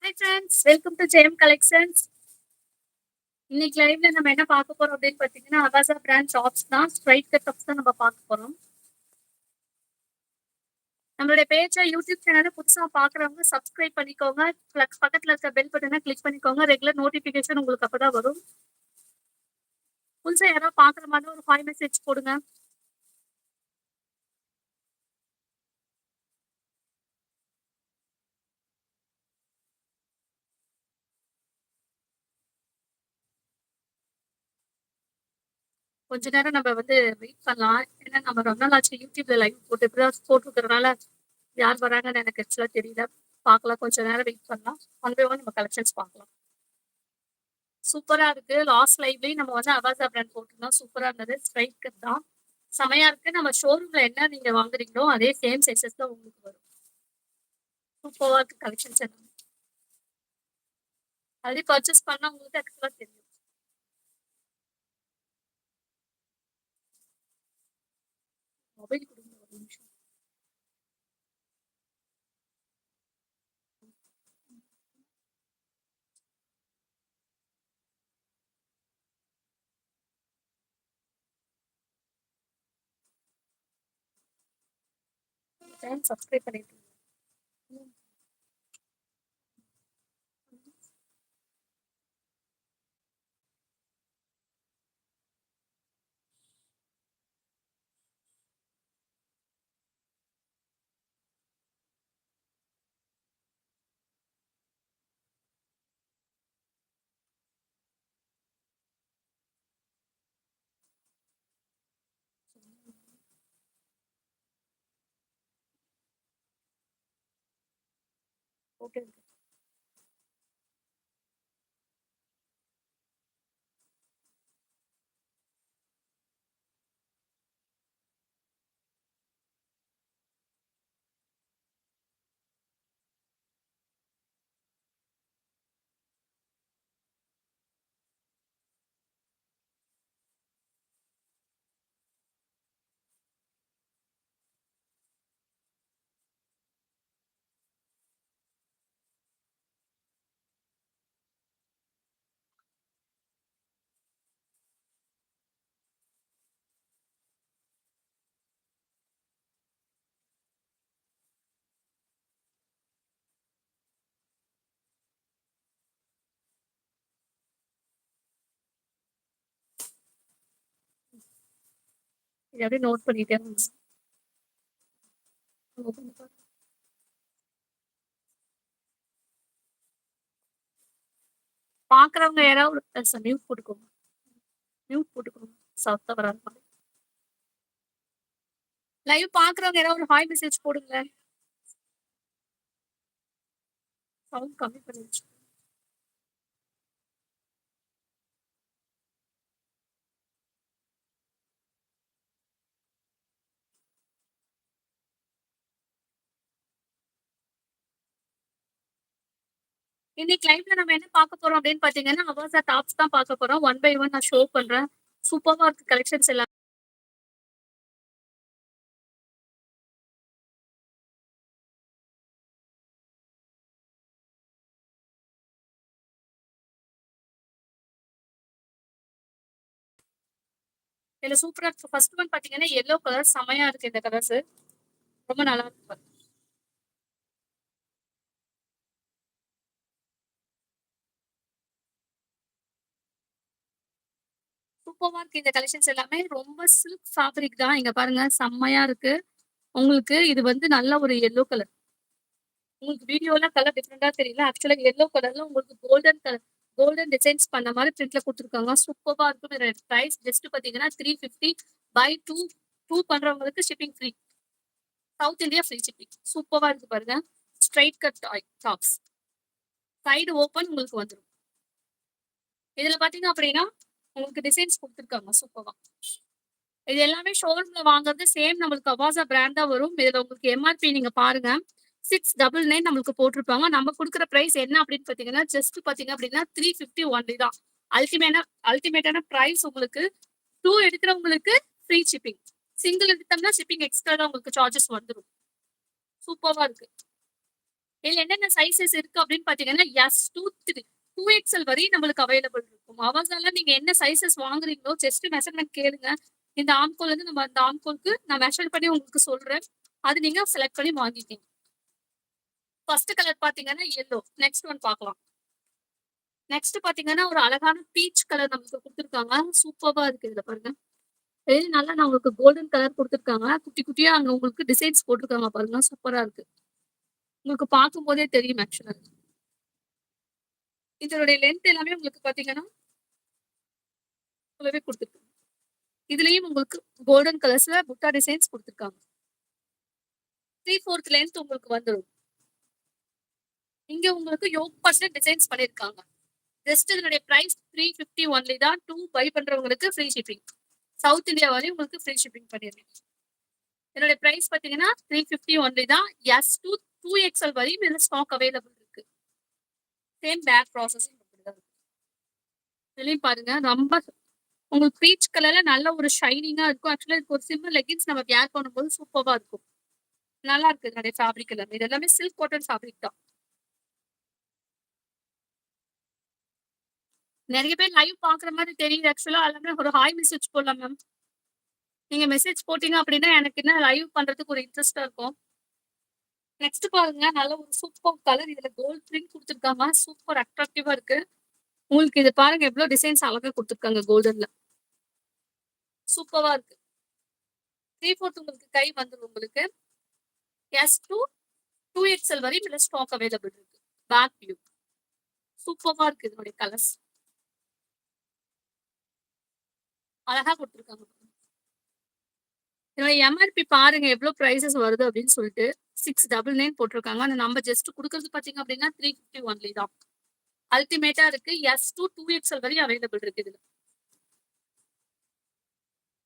Hi friends, welcome to Jayam collections. இன்னைக்கு லைவ்ல நம்ம என்ன பார்க்க போறோம் அப்படின்னு பார்த்தீங்கன்னா, அகாசா பிராண்ட் ஷாப்ஸ் தான். ஸ்ட்ரைட் கட் டாப்ஸ் தான் நம்ம பார்க்க போறோம். நம்மளுடைய பேஜை யூடியூப் சேனலை புதுசா பார்க்குறவங்க சப்ஸ்கிரைப் பண்ணிக்கோங்க. பக்கத்துல இருக்க பெல் பட்டனை கிளிக் பண்ணிக்கோங்க. ரெகுலர் நோட்டிஃபிகேஷன் உங்களுக்கு அப்பதான் வரும். புதுசா யாராவது பார்க்குற மாதிரி ஒரு 5 மெசேஜ் போடுங்க. கொஞ்ச நேரம் நம்ம வந்து வெயிட் பண்ணலாம். ஏன்னா நம்ம ரொம்ப நாள் ஆச்சு யூடியூப்ல லைவ் போட்டு இப்பதான் போட்டுருக்கறனால யார் வராங்கன்னு எனக்கு ஆக்சுவலா தெரியல. பார்க்கலாம், கொஞ்ச நேரம் வெயிட் பண்ணலாம். ஒன் பை ஒன் நம்ம கலெக்ஷன்ஸ் பார்க்கலாம். சூப்பரா இருக்கு. லாஸ்ட் லைவ்லயும் நம்ம வந்து அபாசா பிராண்ட் போட்டிருந்தோம். சூப்பரா இருந்தது. ஸ்ட்ரைட் கட் தான். செமையா இருக்கு. நம்ம ஷோரூம்ல என்ன நீங்க வாங்குறீங்களோ அதே சேம் சைஸஸ் தான் உங்களுக்கு வரும். சூப்பரா இருக்கு கலெக்ஷன்ஸ் எல்லாம். ஆல்ரெடி பர்ச்சேஸ் பண்ணா உங்களுக்கு ஆக்சுவலா தெரியும். மொபைல் கொடுங்க ஒரு நிமிஷம். சேனல் சப்ஸ்கிரைப் பண்ணிட்டு ஓகே. இது அப்படியே நோட் பண்ணிட்டே இருங்க. பாக்குறவங்க யாராவது மியூட் போட்டுக்கோங்க. மியூட் போட்டுக்கோங்க. சத்தம் வராத மாதிரி. லைவ் பாக்குறவங்க யாராவது ஒரு ஹாய் மெசேஜ் போடுங்க. சவுண்ட் கம்மி பண்ணி வச்சு. இன்னைக்கு லைவ்ல நம்ம என்ன பார்க்க போறோம் அப்படின்னு பாத்தீங்கன்னா, அவாசா டாப்ஸ் தான் பார்க்க போறோம். ஒன் பை ஒன் நான் ஷோ பண்றேன். சூப்பரா இருக்கு கலெக்ஷன்ஸ் எல்லாம். இதுல சூப்பரா இருக்கு. ஃபர்ஸ்ட் ஒன் பாத்தீங்கன்னா எல்லோ கலர் செமையா இருக்கு. இந்த கலர்ஸ் ரொம்ப நல்லா இருக்கு பாருங்க. சூப்பரா இருக்கு இந்த கலெக்ஷன்ஸ் எல்லாமே. ரொம்ப சில்க் ஃபேப்ரிக் தான். இங்க பாருங்க செம்மையா இருக்கு. உங்களுக்கு இது வந்து நல்ல ஒரு எல்லோ கலர். உங்களுக்கு வீடியோல கலர் டிஃப்ரெண்டா தெரியல. ஆக்சுவலா எல்லோ கலர்ல உங்களுக்கு கோல்டன் கலர் கோல்டன் டிசைன்ஸ் பண்ண மாதிரி பிரிண்ட்ல கொடுத்துருக்காங்க. சூப்பரா இருக்கும். இதோட பிரைஸ் ஜஸ்ட் பாத்தீங்கன்னா 350 பை 2 2 பண்றவங்களுக்கு shipping free. South India free shipping. சூப்பரா இருக்கு பாருங்க. Straight cut tops. Side open உங்களுக்கு வந்துடும். இதுல பாத்தீங்க அப்படின்னா உங்களுக்கு டிசைன்ஸ் கொடுத்துருக்காங்க சூப்பரா. இது எல்லாமே ஷோரூம்ல வாங்குறது சேம் நம்மளுக்கு அவாசா பிராண்ட் தான் வரும். இதுல உங்களுக்கு எம்ஆர்பி நீங்க பாருங்க 699 நம்மளுக்கு போட்டிருப்பாங்க. நம்ம கொடுக்குற பிரைஸ் என்ன அப்படின்னு பாத்தீங்கன்னா ஜஸ்ட் பாத்தீங்க அப்படின்னா 350 ஒன்லி தான். அல்டிமேட்டான பிரைஸ். உங்களுக்கு 2 எடுக்கிறவங்களுக்கு ஃப்ரீ ஷிப்பிங். சிங்கிள் எடுத்தோம்னா ஷிப்பிங் எக்ஸ்ட்ரா தான் உங்களுக்கு சார்ஜஸ் வந்துடும். சூப்பரா இருக்கு. இதுல என்னென்ன சைஸஸ் இருக்கு அப்படின்னு பாத்தீங்கன்னா டூ எக்ஸ்எல் வரையும் நம்மளுக்கு அவைலபிள் இருக்கும். அவங்களால நீங்க என்ன சைஸஸ் வாங்குறீங்களோ ஜஸ்ட் மெஷர்மெண்ட் கேளுங்க. இந்த ஆம்கோல் இருந்து நம்ம அந்த ஆம்கோலுக்கு நான் மெஷர் பண்ணி உங்களுக்கு சொல்றேன். அது நீங்க செலக்ட் பண்ணி வாங்கிக்கணும். ஃபர்ஸ்ட் கலர் பாத்தீங்கன்னா எல்லோ. நெக்ஸ்ட் ஒன் பார்க்கலாம். நெக்ஸ்ட் பாத்தீங்கன்னா ஒரு அழகான பீச் கலர் நமக்கு கொடுத்துருக்காங்க. சூப்பரா இருக்கு இதுல பாருங்க. இது நல்லா நான் உங்களுக்கு கோல்டன் கலர் கொடுத்துருக்காங்க. குட்டி குட்டியா அங்க உங்களுக்கு டிசைன்ஸ் போட்டிருக்காங்க பாருங்க. சூப்பரா இருக்கு. உங்களுக்கு பார்க்கும் போதே தெரியும் ஆக்சுவலா. இதனுடைய லென்த் எல்லாமே உங்களுக்கு பாத்தீங்கன்னா சொல்லவே கொடுத்துருக்காங்க. இதுலயும் உங்களுக்கு கோல்டன் கலர்ஸ்ல புட்டா டிசைன்ஸ் கொடுத்துருக்காங்க. 3/4 லென்த் உங்களுக்கு வந்துடும். இங்க உங்களுக்கு யோக் பர்சன்ட் டிசைன்ஸ் பண்ணிருக்காங்க. ஜஸ்ட் இதனுடைய பிரைஸ் 350 ஒன்லி தான். 2 பை பண்றவங்களுக்கு ஃப்ரீ ஷிப்பிங். சவுத் இந்தியா வரையும் உங்களுக்கு ஃப்ரீ ஷிப்பிங் பண்ணிடுறேன். என்னுடைய பிரைஸ் பாத்தீங்கன்னா 350 ஒன்லி தான். எஸ் டூ 2XL வரையும் இதுல ஸ்டாக் அவைலபிள் இருக்கு. சேம் பேக் ப்ராசஸிங் இதுலயும் பாருங்க ரொம்ப உங்களுக்கு பீச் கலர்ல நல்ல ஒரு ஷைனிங்கா இருக்கும். ஆக்சுவலா இதுக்கு ஒரு சிம்பிள் லெகின்ஸ் நம்ம வேர் பண்ணும்போது சூப்பரா இருக்கும். நல்லா இருக்கு இதனுடைய ஃபேப்ரிக் எல்லாமே. இது எல்லாமே சில்க் காட்டன் ஃபேப்ரிக் தான். நிறைய பேர் லைவ் பாக்குற மாதிரி தெரியுது. ஆக்சுவலா எல்லாமே ஒரு ஹாய் மெசேஜ் போடலாம் மேம். நீங்க மெசேஜ் போட்டீங்க அப்படின்னா எனக்கு என்ன லைவ் பண்றதுக்கு ஒரு இன்ட்ரெஸ்டா இருக்கும். நெக்ஸ்ட் பாருங்க நல்ல ஒரு சூப்பர் கலர். இதுல கோல்ட் பிரிண்ட் கொடுத்துருக்காங்க. சூப்பர் அட்ராக்டிவா இருக்கு. உங்களுக்கு இது பாருங்க எவ்வளவு டிசைன்ஸ் அழகா கொடுத்துருக்காங்க கோல்டன்ல. சூப்பரா இருக்கு. 3/4 உங்களுக்கு கை வந்துடும் உங்களுக்கு. எஸ் டூ 2XL வரையும் இதுல ஸ்டாக் அவைலபிள் இருக்கு. பேக் வியூ சூப்பரா இருக்கு. இதனுடைய கலர்ஸ் அழகா கொடுத்துருக்காங்க. இதோட எம்ஆர்பி பாருங்க எவ்வளவு பிரைசஸ் வருது அப்படின்னு சொல்லிட்டு 699 போட்டிருக்காங்க. ஆனா நம்ம ஜஸ்ட் கொடுக்கறது பாத்தீங்க அப்படின்னா 350 ஒன்லி தான். அல்டிமேட்டா இருக்கு. எஸ் டூ 2XL வரையும் அவைலபிள் இருக்கு இதுல.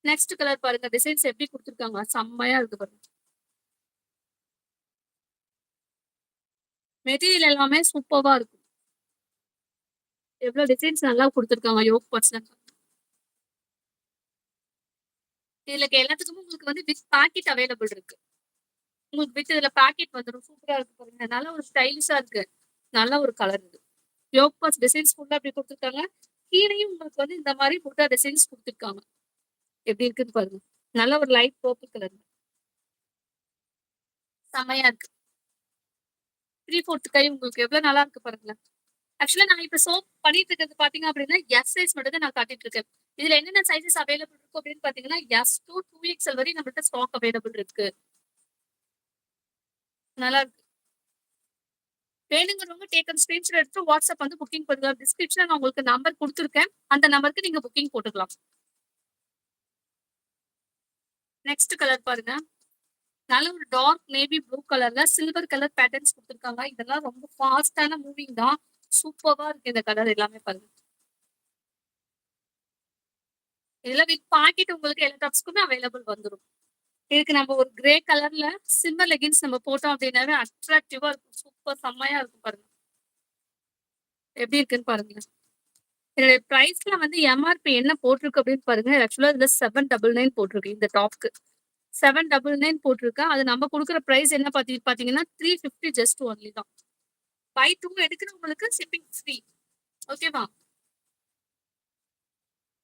நெக்ஸ்ட் கலர் பாருங்க டிசைன்ஸ் எப்படி கொடுத்துருக்காங்க. செம்மையா இருக்கு பாருங்க. மெட்டீரியல் எல்லாமே சூப்பரா இருக்கும். எவ்வளவு டிசைன்ஸ் நல்லா கொடுத்துருக்காங்க. யோக் பர்சன் இதுல எல்லாத்துக்குமே உங்களுக்கு வந்து வித் பாக்கெட் அவைலபிள் இருக்கு. உங்களுக்கு வித் இதுல பாக்கெட் வந்துடும். சூப்பரா இருக்கு பாருங்க. நல்ல ஒரு ஸ்டைலிஷா இருக்கு. நல்ல ஒரு கலர் இது. யோக் பாஸ் டிசைன்ஸ் ஃபுல்லா அப்படி கொடுத்துருக்காங்க. கீழையும் உங்களுக்கு வந்து இந்த மாதிரி புட்டா டிசைன்ஸ் கொடுத்துருக்காங்க. எப்படி இருக்குன்னு பாருங்க. நல்ல ஒரு லைட் பர்பிள் கலர். செமையா இருக்கு. 3/4 கை உங்களுக்கு எவ்வளவு நல்லா இருக்கு பாருங்களேன். ஆக்சுவலா நான் இப்ப சோப் பண்ணிட்டு இருக்கிறது பாத்தீங்க அப்படின்னா எஸ் சைஸ் மட்டும் தான் நான் காட்டிட்டு இருக்கேன். இதுல என்னென்ன சைசஸ் அவைலபிள் இருக்கும் அப்படின்னு பாத்தீங்கன்னா எஸ் டூ 2XL வரையும் நம்மகிட்ட ஸ்டாக் அவைலபிள் இருக்கு. நல்லா இருக்கு. வேணுங்கிறவங்க டேக்கன் ஸ்கிரீன்ஷாட் எடுத்து வாட்ஸ்அப் வந்து புக்கிங் பண்ணுங்க. டிஸ்கிரிப்ஷன்ல நான் உங்களுக்கு நம்பர் கொடுத்துருக்கேன். அந்த நம்பருக்கு நீங்க புக்கிங் போட்டுக்கலாம். நெக்ஸ்ட் கலர் பாருங்க. நல்ல ஒரு டார்க் நேவி ப்ளூ கலர்ல சில்வர் கலர் பேட்டர்ன்ஸ் கொடுத்துருக்காங்க. இதெல்லாம் ரொம்ப ஃபாஸ்டான மூவிங் தான். சூப்பரா இருக்கு இந்த கலர் எல்லாமே பாருங்க. இதுல வித் பாக்கெட் உங்களுக்கு எல்லா டாப்ஸ்க்குமே அவைலபிள் வந்துடும். இதுக்கு நம்ம ஒரு கிரே கலர்ல சில்வர் லெகின்ஸ் நம்ம போட்டோம் அப்படின்னாவே அட்ராக்டிவா இருக்கும். சூப்பர் செம்மையா இருக்கும் பாருங்க. எப்படி இருக்குன்னு பாருங்க. என்னுடைய பிரைஸ்ல வந்து எம்ஆர்பி என்ன போட்டிருக்கு அப்படின்னு பாருங்க. ஆக்சுவலா இதுல 799 போட்டிருக்கு இந்த டாப்க்கு. 799 போட்டிருக்கு. அது நம்ம கொடுக்குற பிரைஸ் என்ன பாத்தீங்கன்னா 350 ஜஸ்ட் ஒன்லி தான். பை 2 எடுக்கிறவங்களுக்கு ஷிப்பிங் ஃப்ரீ. ஓகேவா?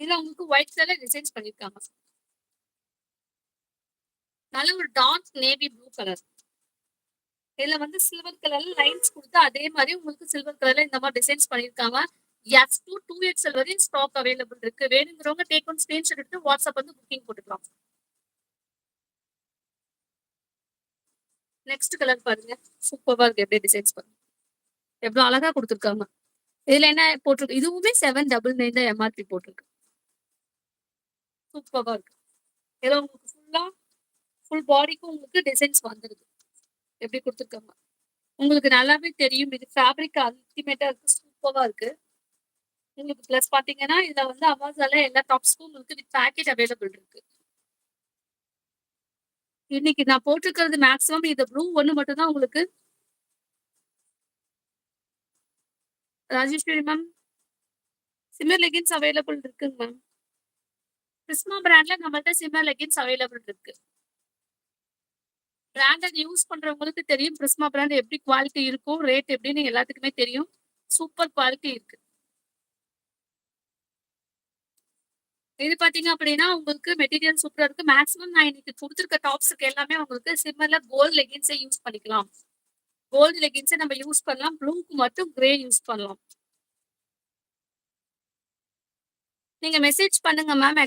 இதுல உங்களுக்கு ஒயிட் கலர் டிசைன்ஸ் பண்ணிருக்காங்க. நல்ல ஒரு டார்க் நேவி ப்ளூ கலர். இதுல வந்து சில்வர் கலர்ல லைன்ஸ் கொடுத்து அதே மாதிரி உங்களுக்கு சில்வர் கலர்ல இந்த மாதிரி டிசைன்ஸ் பண்ணிருக்காங்க. எஸ் டூ 2XL வரையும் ஸ்டாக் அவைலபிள் இருக்கு. வேணுங்கிறவங்க டேக் ஒன் ஸ்கிரீன்ஷாட் எடுத்து வாட்ஸ்அப் வந்து புக்கிங் போட்டுக்கலாம். நெக்ஸ்ட் கலர் பாருங்க. சூப்பரா இருக்கு. எப்படி டிசைன்ஸ் பாருங்க. எவ்வளவு அழகா கொடுத்துருக்காங்க. இதுல என்ன போட்டிருக்கு? இதுவுமே 799 தான் எம்ஆர்பி போட்டிருக்கு. சூப்பரா இருக்கு. இதுல உங்களுக்கு ஃபுல் பாடிக்கும் உங்களுக்கு டிசைன்ஸ் வந்துருது. எப்படி கொடுத்துருக்காங்க. உங்களுக்கு நல்லாவே தெரியும். இது ஃபேப்ரிக் அல்டிமேட்டா இருக்கு. சூப்பரா இருக்கு. உங்களுக்கு பிளஸ் பாத்தீங்கன்னா இதுல வந்து அமேசான்ல எல்லா டாப்ஸ்க்கும் உங்களுக்கு வித் பேக்கெட் அவைலபிள் இருக்கு. இன்னைக்கு நான் போட்டிருக்கிறது மேக்ஸிமம் இந்த ப்ளூ ஒண்ணு மட்டும் தான் உங்களுக்கு. Rajeshwari ma'am shimmer leggings available இருக்குங்க மேம். கிறிஸ்மா பிராண்ட்ல நம்மள்ட்ட சிம்மர் லெகின்ஸ் அவைலபிள் இருக்கு. பிராண்டட் யூஸ் பண்றவங்களுக்கு தெரியும். பிரிஸ்மா பிராண்ட் எப்படி குவாலிட்டி இருக்கும், ரேட் எப்படின்னு எல்லாத்துக்குமே தெரியும். சூப்பர் குவாலிட்டி இருக்கு. இது பார்த்தீங்க அப்படின்னா, உங்களுக்கு மெட்டீரியல் சூப்பரா இருக்கு. மேக்ஸிமம் நான் இன்னைக்கு குடுத்துருக்க டாப்ஸ்க்கு எல்லாமே உங்களுக்கு சிம்மர்ல கோல்ட் லெகின்ஸே யூஸ் பண்ணிக்கலாம். கோல்டு லெகின்ஸே நம்ம யூஸ் பண்ணலாம். ப்ளூக்கு மட்டும் கிரே யூஸ் பண்ணலாம். நீங்க மெசேஜ் பண்ணுங்க மேம்.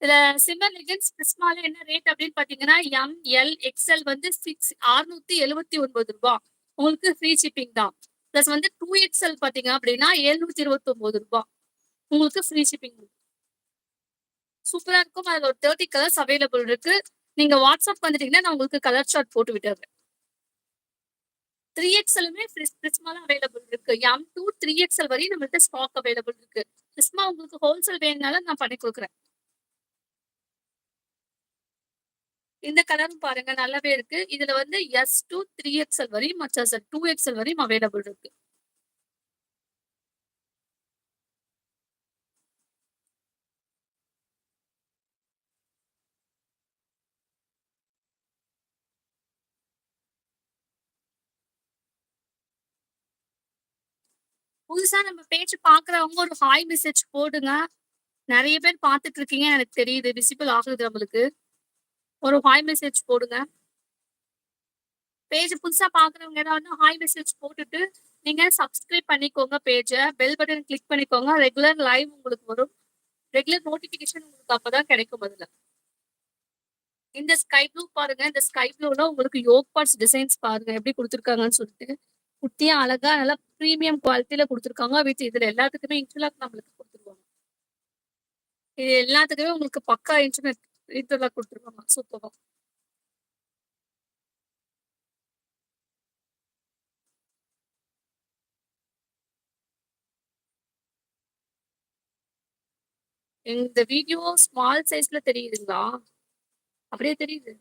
இதுல சிம்மர் லெகின்ஸ் பிரிஸ்மால என்ன ரேட் அப்படின்னு பாத்தீங்கன்னா, எம், எல், எக்ஸ்எல் வந்து ₹679. உங்களுக்கு ஃப்ரீ ஷிப்பிங் தான். பிளஸ் வந்து 2XL பாத்தீங்க அப்படின்னா ₹729. உங்களுக்கு ஃப்ரீ ஷிப்பிங். சூப்பரா இருக்கும். அதுல ஒரு 30 கலர்ஸ் அவைலபிள் இருக்கு. நீங்க வாட்ஸ்அப் வந்துட்டீங்கன்னா நான் உங்களுக்கு கலர் சார்ட் போட்டு விட்டுறேன். 3XLமே பிரிஸ்மால அவைலபிள் இருக்கு. எம் டு 3XL வரையும் நம்மள்ட்ட ஸ்டாக் அவைலபிள் இருக்கு. பிரிஸ்மா உங்களுக்கு ஹோல்சேல் வேணும்னாலும் நான் பண்ணி கொடுக்குறேன். இந்த கலரும் பாருங்க நல்லாவே இருக்கு. இதுல வந்து எஸ் டு 3XL வரையும் மற்ற 2XL வரையும் அவைலபிள் இருக்கு. புதுசா நம்ம பேஜ் பாக்குறவங்க ஒரு ஹாய் மெசேஜ் போடுங்க. நிறைய பேர் பார்த்துட்டு இருக்கீங்க எனக்கு தெரியுது. விசிபிள் ஆகுது நம்மளுக்கு. ஒரு ஹாய் மெசேஜ் போடுங்க. பேஜ் புதுசா பாக்குறவங்க ஏதாவது ஹாய் மெசேஜ் போட்டுட்டு நீங்க சப்ஸ்கிரைப் பண்ணிக்கோங்க பேஜ. பெல் பட்டன் கிளிக் பண்ணிக்கோங்க. ரெகுலர் லைவ் உங்களுக்கு வரும். ரெகுலர் நோட்டிபிகேஷன் உங்களுக்கு அப்பதான் கிடைக்கும் அதுல. இந்த ஸ்கை ப்ளூ பாருங்க. இந்த ஸ்கை ப்ளூல உங்களுக்கு யோக் பார்ட்ஸ் டிசைன்ஸ் பாருங்க எப்படி கொடுத்துருக்காங்கன்னு சொல்லிட்டு. குட்டியா அழகா நல்லா பிரீமியம் குவாலிட்டியில கொடுத்துருக்காங்க. வித் இதுல எல்லாத்துக்குமே இன்டர்லாக் நம்மளுக்கு கொடுத்துருவாங்க. இது எல்லாத்துக்குமே உங்களுக்கு பக்கா இன்டர்லாக் கொடுத்துருவாங்க. சூப்பரா. இந்த வீடியோ ஸ்மால் சைஸ்ல தெரியுதுங்களா? அப்படியே தெரியுது.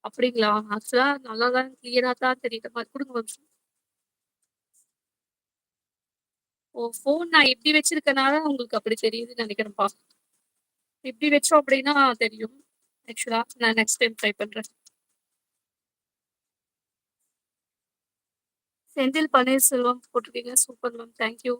அப்படிங்களா? ஆக்சுவலா நல்லாதான் கிளியரா தான் தெரியுற மாதிரி கொடுங்க. ஓ, ஃபோன் நான் இப்படி வச்சிருக்கனால உங்களுக்கு அப்படி தெரியுதுன்னு நினைக்கிறேன்ப்பா. இப்படி வச்சோம் அப்படின்னா தெரியும். ஆக்சுவலா நான் நெக்ஸ்ட் டைம் ட்ரை பண்றேன். செந்தில் பன்னீர்செல்வம் போட்டிருக்கீங்க. Super ma'am. தேங்க்யூ.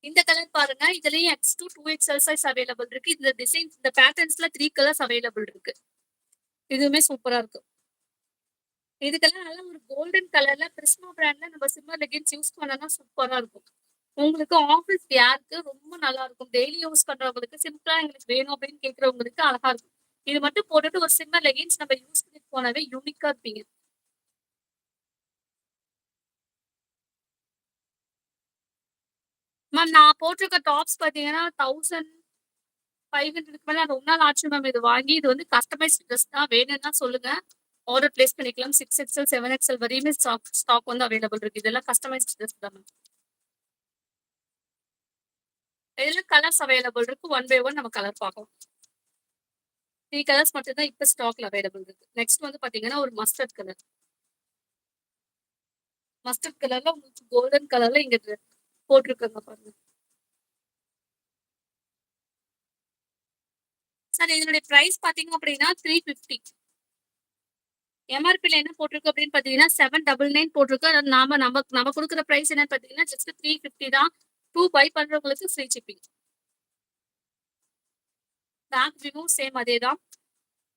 இந்த கலர் பாருங்க. இதுலயும் X two 2XL size available இருக்கு. இந்த டிசைன் இந்த பேட்டர்ன்ஸ்ல 3 கலர்ஸ் அவைலபிள் இருக்கு. இதுவுமே சூப்பரா இருக்கு. இதுக்கெல்லாம் நல்ல ஒரு கோல்டன் கலர்ல பிரிஸ்மா பிராண்ட்ல நம்ம சிம்மர் லெகின்ஸ் யூஸ் பண்ணனா சூப்பரா இருக்கும். உங்களுக்கு ஆஃபீஸ் வியர்க்கு ரொம்ப நல்லா இருக்கும். டெய்லி யூஸ் பண்றவங்களுக்கு சிம்பிளா எங்களுக்கு வேணும் அப்படின்னு கேட்கறவங்களுக்கு அழகா இருக்கும். இது மட்டும் போட்டுட்டு ஒரு சிம்மர் லெகின்ஸ் நம்ம யூஸ் பண்ணிட்டு போனாவே யூனிக்கா இருப்பீங்க. மேம் நான் போட்டிருக்க டாப்ஸ் பாத்தீங்கன்னா 1500க்கு மேல ரொம்ப நாள் ஆச்சு மேம் இது வாங்கி. இது வந்து கஸ்டமைஸ்ட் ட்ரெஸ் தான். வேணும்னா சொல்லுங்க. ஆர்டர் பிளேஸ் பண்ணிக்கலாம். 6XL 7XL வரையுமே ஸ்டாக் வந்து அவைலபிள் இருக்கு. இதெல்லாம் கஸ்டமைஸ்ட் ட்ரெஸ் தான் மேம். இதுல கலர்ஸ் அவைலபிள் இருக்கு. ஒன் பை ஒன் நம்ம கலர் பார்க்கலாம். 3 கலர்ஸ் மட்டும் தான் இப்ப ஸ்டாக்ல அவைலபிள் இருக்கு. நெக்ஸ்ட் வந்து பாத்தீங்கன்னா ஒரு மஸ்டர்ட் கலர். மஸ்டர்ட் கலர்ல உங்களுக்கு கோல்டன் கலர்ல இங்க போட்டிருக்காங்க பாருங்க. சார் இதனுடைய பிரைஸ் பாத்தீங்க அப்படின்னா 350. எம்ஆர்பில என்ன போட்டிருக்கு அப்படின்னு பாத்தீங்கன்னா 799 போட்டிருக்கு. நம்ம கொடுக்குற பிரைஸ் என்னன்னு பாத்தீங்கன்னா ஜஸ்ட் 350 தான். 2 பை பண்றவங்களுக்கு free shipping. Back view same அதே தான்.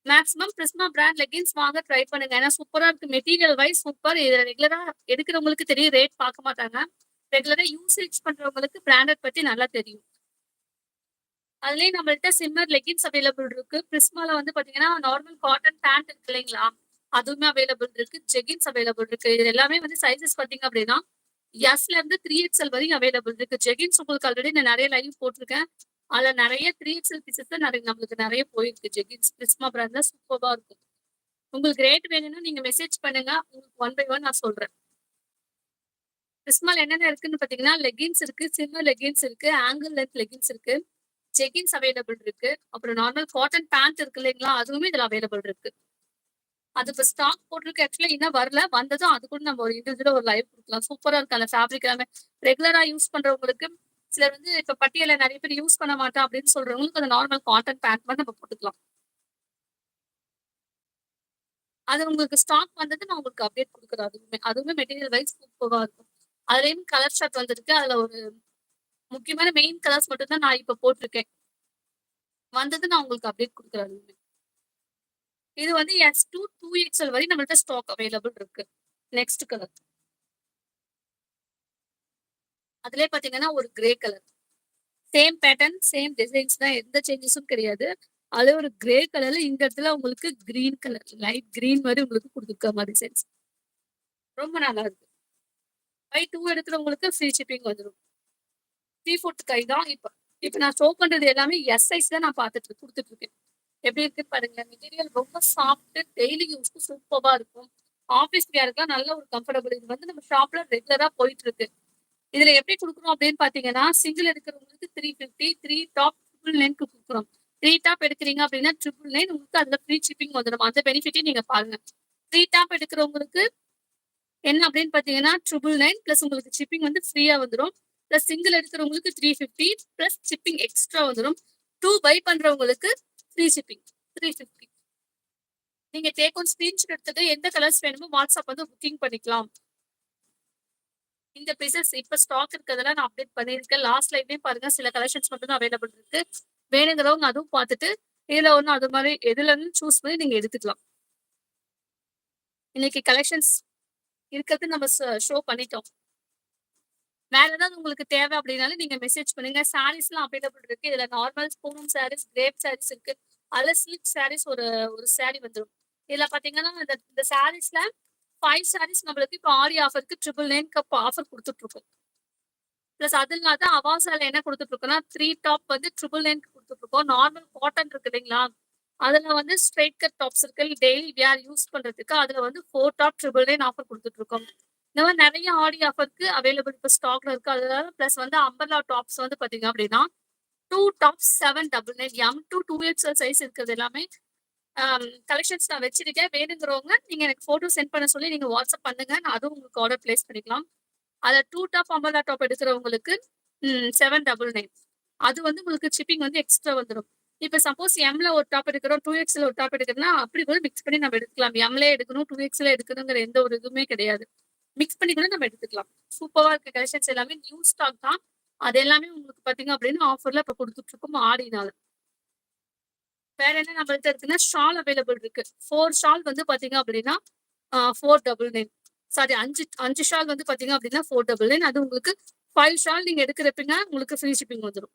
மேக்ஸிமம் பிரிஸ்மா பிராண்ட் லெகின்ஸ் வாங்க ட்ரை பண்ணுங்க. ஏன்னா சூப்பரா இருக்கு. Material wise super. இது ரெகுலரா எடுக்கிறவங்களுக்கு தெரியும். ரேட் பார்க்க மாட்டாங்க. ரெகுலரா யூசேஜ் பண்றவங்களுக்கு பிராண்டட் பத்தி நல்லா தெரியும். அதுலயே நம்மள்ட்ட சிம்மர் லெகின்ஸ் அவைலபிள் இருக்கு. பிரிஸ்மால வந்து பாத்தீங்கன்னா நார்மல் காட்டன் பேண்ட் இருக்கு இல்லைங்களா? அதுவுமே அவைலபிள் இருக்கு. ஜெகின்ஸ் அவைலபிள் இருக்கு. இது எல்லாமே வந்து சைசஸ் பாத்தீங்க அப்படின்னா எஸ்ல இருந்து 3XL வரையும் அவைலபிள் இருக்கு. ஜெகின்ஸ் உங்களுக்கு ஆல்ரெடி நான் நிறைய லைவ் போட்டிருக்கேன். அதுல நிறைய 3XL பீசஸ் தான் நம்மளுக்கு நிறைய போயிருக்கு. ஜெகின்ஸ் பிரிஸ்மா பிராண்ட்ல சூப்பரா இருக்கும். உங்களுக்கு ரேட் வேணும்னா நீங்க மெசேஜ் பண்ணுங்க. உங்களுக்கு ஒன் பை ஒன் நான் சொல்றேன். பிரிஸ்மால என்னென்ன இருக்குன்னு பாத்தீங்கன்னா லெகின்ஸ் இருக்கு, சிம்மர் லெகின்ஸ் இருக்கு, ஆங்கிள் லென்த் லெகின்ஸ் இருக்கு, ஜெகின்ஸ் அவைலபிள் இருக்கு. அப்புறம் நார்மல் காட்டன் பேண்ட் இருக்கு இல்லைங்களா? அதுவுமே இதுல அவைலபிள் இருக்கு. அது இப்ப ஸ்டாக் போட்டிருக்கு ஆக்சுவலா இன்னும் வரல. வந்ததும் அது கூட நம்ம ஒரு இண்டிவிஜுவலா ஒரு லைவ் குடுக்கலாம். சூப்பரா இருக்கு அந்த ஃபேப்ரிக் எல்லாமே. ரெகுலரா யூஸ் பண்றவங்களுக்கு சிலர் வந்து இப்ப பட்டியால நெறைய பேர் யூஸ் பண்ண மாட்டேன் அப்படின்னு சொல்றவங்களுக்கு அந்த நார்மல் காட்டன் பேண்ட் மாரி நம்ம போட்டுக்கலாம். அது உங்களுக்கு ஸ்டாக் வந்தது நான் உங்களுக்கு அப்டேட் குடுக்குறேன் அதுவுமே. அதுவுமே மெட்டீரியல் வைஸ் சூப்பரா இருக்கும். அதுலயும் கலர் ஷார்ட் வந்திருக்கு. அதுல ஒரு முக்கியமான மெயின் கலர்ஸ் மட்டும் தான் நான் இப்ப போட்டிருக்கேன். வந்தது நான் உங்களுக்கு அப்டேட் குடுக்குறேன் அதுவுமே. இது வந்து S2 2XL வரை நம்மள்ட்ட ஸ்டாக் அவைலபிள் இருக்கு. Next colour. அதிலயே பார்த்தீங்கன்னா, ஒரு grey colour. Same pattern, same designs தான். எந்த சேஞ்சஸும் கிடையாது. அதே ஒரு கிரே கலர்ல இந்த இடத்துல உங்களுக்கு கிரீன் கலர், லைட் கிரீன் மாரி உங்களுக்கு குடுத்துருக்க மாரி டிசைன்ஸ். ரொம்ப நல்லா இருக்கு. பை 2 எடுக்கிறவங்களுக்கு ஃப்ரீ ஷிப்பிங் வந்துரும். 3/4 கை தான் இப்ப. இப்ப நான் ஷோ பண்றது எல்லாமே எஸ் சைஸ் தான் நான் பார்த்துட்டு குடுத்துட்டு இருக்கேன். எப்படி இருக்குன்னு பாருங்க. மெட்டீரியல் ரொம்ப சாஃப்ட், டெய்லி யூஸ்க்கு சூப்பரா இருக்கும். ஆஃபீஸ் வியர்க்குலாம் நல்ல ஒரு கம்ஃபர்டபிள். இது வந்து நம்ம ஷாப்ல ரெகுலரா போயிட்டு இருக்கு. இதுல எப்படி குடுக்குறோம் அப்படின்னு பாத்தீங்கன்னா, சிங்கிள் எடுக்கிறவங்களுக்கு 350, 3 டாப் 999க்கு குடுக்குறோம். 3 டாப் எடுக்கிறீங்க அப்படின்னா 999 உங்களுக்கு அதுல ஃப்ரீ ஷிப்பிங் வந்துரும். அந்த பெனிஃபிட்டையும் நீங்க பாருங்க. 3 டாப் எடுக்கிறவங்களுக்கு என்ன அப்படின்னு பாத்தீங்கன்னா 999 பிளஸ் உங்களுக்கு ஷிப்பிங் வந்து ஃப்ரீயா வந்துரும். பிளஸ் சிங்கிள் எடுக்கிறவங்களுக்கு 350 பிளஸ் ஷிப்பிங் எக்ஸ்ட்ரா வந்துரும். 2 பை பண்றவங்களுக்கு ஃப்ரீ ஷிப்பிங் 350. நீங்க டேக் ஒன் ஸ்கிரீன்ஷாட் எடுத்துட்டு எந்த கலர்ஸ் வேணுமோ வாட்ஸ்அப் வந்து புக்கிங் பண்ணிக்கலாம். இந்த பீசஸ் இப்ப ஸ்டாக் இருக்கிறதெல்லாம் நான் அப்டேட் பண்ணியிருக்கேன். லாஸ்ட் லைவ்லயும் பாருங்க சில கலெக்ஷன்ஸ் மட்டும் தான் அவைலபிள் இருக்கு. வேணுங்கிறவங்க அதுவும் பார்த்துட்டு, இதுல ஒண்ணு அது மாரி எதுல இருந்து சூஸ் பண்ணி நீங்க எடுத்துக்கலாம். இன்னைக்கு கலெக்ஷன்ஸ் இருக்கிறது நம்ம ஷோ பண்ணிட்டோம். வேற ஏதாவது உங்களுக்கு தேவை அப்படின்னாலும் நீங்க மெசேஜ் பண்ணுங்க. சாரீஸ்லாம் அவைலபிள் இருக்கு. இதுல நார்மல் பூனம் சாரீஸ், கிரேப் சாரீஸ் இருக்கு. அதுல சில்க் சாரீஸ் ஒரு ஒரு சாரீ வந்துரும். இதுல பாத்தீங்கன்னா, இந்த இந்த சாரீஸ்ல 5 சாரீஸ் நம்மளுக்கு இப்போ ஆடி ஆஃபருக்கு 999க்கு ஆஃபர் குடுத்துட்டு இருக்கோம். பிளஸ் அது இல்லாத அவாசால என்ன குடுத்துட்டு இருக்கோம்னா, 3 டாப் வந்து 999க்கு குடுத்துட்டு இருக்கோம். நார்மல் காட்டன் இருக்கு இல்லைங்களா? அதுல வந்து ஸ்ட்ரெயிட் கட் டாப்ஸ் இருக்கு. டெய்லி வியர் யூஸ் பண்றதுக்கு அதுல வந்து 4 டாப் 999 ஆஃபர் குடுத்துட்டு இருக்கோம். இந்த மாரி நெறைய ஆடி ஆஃபருக்கு அவைலபிள் இப்ப ஸ்டாக்ல இருக்கு. அதனால பிளஸ் வந்து அம்பர்லா டாப்ஸ் வந்து பாத்தீங்க அப்படின்னா, 2 tops 799 M two 2XL size இருக்கிறது எல்லாமே கலெக்ஷன்ஸ் நான் வச்சிருக்கேன். வேணுங்கிறவங்க நீங்க எனக்கு ஃபோட்டோ சென்ட் பண்ண சொல்லி நீங்க வாட்ஸ்அப் பண்ணுங்க. நான் அதுவும் உங்களுக்கு ஆர்டர் பிளேஸ் பண்ணிக்கலாம். அத 2 டாப் அம்பர்லா டாப் எடுக்கிறவங்களுக்கு 799. அது வந்து உங்களுக்கு ஷிப்பிங் வந்து எக்ஸ்ட்ரா வந்துரும். இப்ப சப்போஸ் எம்ல ஒரு டாப் எடுக்கிறோம், 2XL ஒரு டாப் எடுக்கிறோம்னா, அப்படி கூட மிக்ஸ் பண்ணி நம்ம எடுத்துக்கலாம். எம்லயே எடுக்கணும், 2XL எடுக்கணுங்கிற எந்த ஒரு இதுவுமே கிடையாது. மிக்ஸ் பண்ணி கூட நம்ம எடுத்துக்கலாம். சூப்பரா இருக்க கலெக்ஷன்ஸ் எல்லாமே நியூ ஸ்டாக் தான். அது எல்லாமே உங்களுக்கு பார்த்தீங்க அப்படின்னா, ஆஃபர்ல இப்ப குடுத்துட்டு இருக்கோம் ஆடினால. வேற என்ன நம்மள்ட்ட இருக்குன்னா, ஷால் அவைலபிள் இருக்கு. 4 ஷால் வந்து பார்த்தீங்க அப்படின்னா, 499. சாரி 5 ஷால் வந்து பார்த்தீங்க அப்படின்னா 499. அது உங்களுக்கு 5 ஷால் நீங்க எடுக்கிறப்பங்க உங்களுக்கு ஃப்ரீ ஷிப்பிங் வந்துரும்.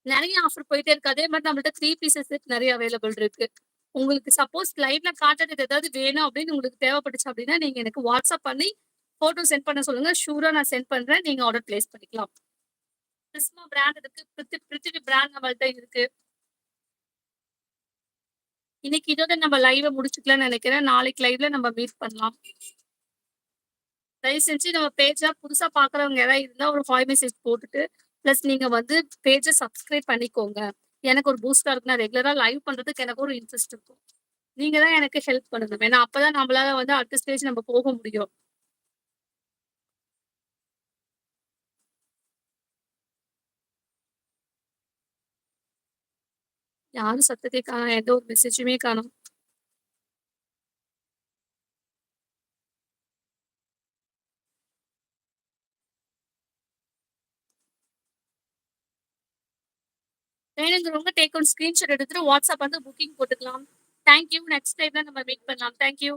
நெறைய ஆஃபர் போயிட்டே இருக்கு. அதே மாரி நம்மள்ட்ட 3 பீசஸ் செட் நெறைய அவைலபிள் இருக்கு. உங்களுக்கு சப்போஸ் லைவ்ல காட்டுறது ஏதாவது வேணும் அப்படின்னு உங்களுக்கு தேவைப்பட்டுச்சு அப்படின்னா, நீங்க எனக்கு வாட்ஸ்அப் பண்ணி ஃபோட்டோ சென்ட் பண்ண சொல்லுங்க. ஷூரா நான் சென்ட் பண்றேன். நீங்க ஆர்டர் பிளேஸ் பண்ணிக்கலாம். பிரிஸ்மா பிராண்ட் இருக்கு. பிருத்திவி பிராண்ட் நம்மள்ட்ட இருக்கு. இன்னைக்கு இதோட நம்ம லைவ முடிச்சுக்கலாம்னு நெனைக்கிறேன். நாளைக்கு லைவ்ல நம்ம மீட் பண்ணலாம். தயவு செஞ்சு நம்ம பேஜ புதுசா பார்க்குறவங்க யாராவது இருந்தா ஒரு ஹாய் மெசேஜ் போட்டுட்டு, பிளஸ் நீங்க வந்து பேஜ சப்ஸ்கிரைப் பண்ணிக்கோங்க. எனக்கு ஒரு பூஸ்ட்டா இருக்கும். நான் ரெகுலரா லைவ் பண்றதுக்கு எனக்கு ஒரு இன்ட்ரெஸ்ட் இருக்கும். நீங்க தான் எனக்கு ஹெல்ப் பண்ணணும். ஏன்னா அப்பதான் நம்மளால வந்து அடுத்த ஸ்டேஜ் நம்ம போக முடியும். யாரும் சத்தத்தையே காணோம். எந்த ஒரு மெசேஜுமே காணோம். வேணுங்கிறவங்க டேக் ஒன் ஸ்கிரீன்ஷாட் எடுத்துட்டு வாட்ஸ்அப் வந்து புக்கிங் போட்டுக்கலாம். Thank you. நெக்ஸ்ட் டைம்ல நம்ம மீட் பண்ணலாம். Thank you.